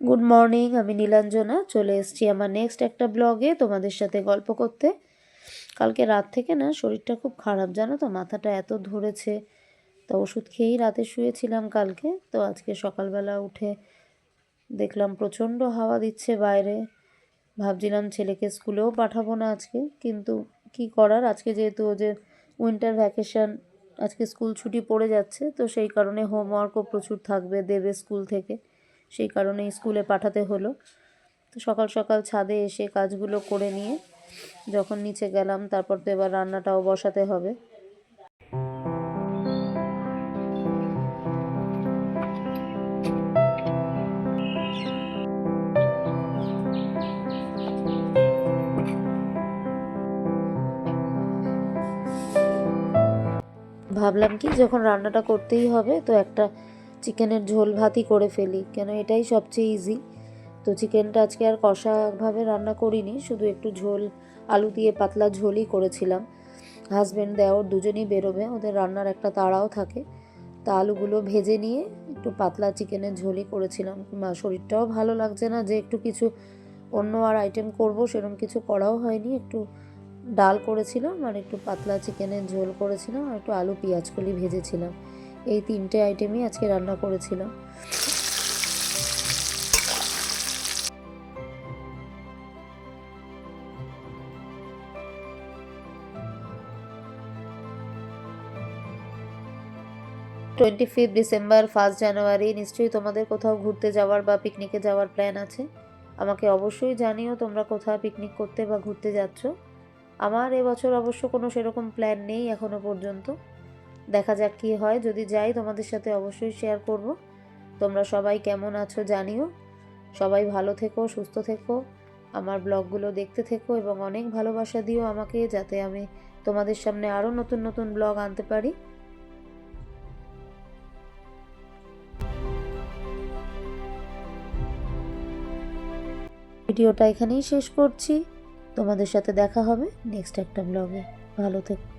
Good morning, আমি নীলাঞ্জনা চলে এসেছি আমার নেক্সট একটা ব্লগে তোমাদের সাথে গল্প করতে। কালকে রাত থেকে না শরীরটা খুব খারাপ, জানো তো, মাথাটা এত ধরেছে। তো ওষুধ খেয়েই রাতে শুয়েছিলাম কালকে। তো আজকে সকালবেলা উঠে দেখলাম প্রচণ্ড হাওয়া দিচ্ছে বাইরে। ভাবছিলাম ছেলেকে স্কুলেও পাঠাবো না আজকে, কিন্তু কি করার, আজকে যেহেতু যে উইন্টার ভ্যাকেশন, আজকে স্কুল ছুটি পড়ে যাচ্ছে, তো সেই কারণে হোমওয়ার্কও প্রচুর থাকবে, দেবে স্কুল থেকে, সেই কারণেই স্কুলে পাঠাতে হলো। তো সকাল সকাল ছাদে এসে কাজগুলো করে নিয়ে যখন নিচে গেলাম, তারপর তো এবার রান্নাটাও বসাতে হবে। ভাবলাম কি, যখন রান্নাটা করতেই হবে তো একটা চিকেনের ঝোল ভাতই করে ফেলি, কেন এটাই সবচেয়ে ইজি। তো চিকেনটা আজকে আর কষাভাবে রান্না করিনি, শুধু একটু ঝোল, আলু দিয়ে পাতলা ঝোলই করেছিলাম। হাজব্যান্ড দেওর দুজনেই বেরোবে, ওদের রান্নার একটা তাড়াও থাকে। তা আলুগুলো ভেজে নিয়ে একটু পাতলা চিকেনের ঝোলই করেছিলাম। শরীরটাও ভালো লাগছে না যে একটু কিছু অন্য আর আইটেম করব, সেরকম কিছু করাও হয়নি। একটু ডাল করেছিলাম আর একটু পাতলা চিকেনের ঝোল করেছিলাম আর একটু আলু পেঁয়াজ কলি ভেজেছিলাম। এই তিনটে আইটেমই আজকে রান্না করেছিলাম। ডিসেম্বর 1 জানুয়ারি নিশ্চয়ই তোমাদের কোথাও ঘুরতে যাওয়ার বা পিকনিকে যাওয়ার প্ল্যান আছে। আমাকে অবশ্যই জানিও তোমরা কোথায় পিকনিক করতে বা ঘুরতে যাচ্ছ। আমার এবছর অবশ্য কোনো সেরকম প্ল্যান নেই এখনো পর্যন্ত, দেখা যাক কী হয়। যদি যাই তোমাদের সাথে অবশ্যই শেয়ার করব। তোমরা সবাই কেমন আছো জানিও। সবাই ভালো থেকো, সুস্থ থেকো, আমার ব্লগগুলো দেখতে থেকো এবং অনেক ভালোবাসা দিও আমাকে, যাতে আমি তোমাদের সামনে আরও নতুন নতুন ব্লগ আনতে পারি। ভিডিওটা এখানেই শেষ করছি। তোমাদের সাথে দেখা হবে নেক্সট একটা ব্লগে। ভালো থেকো।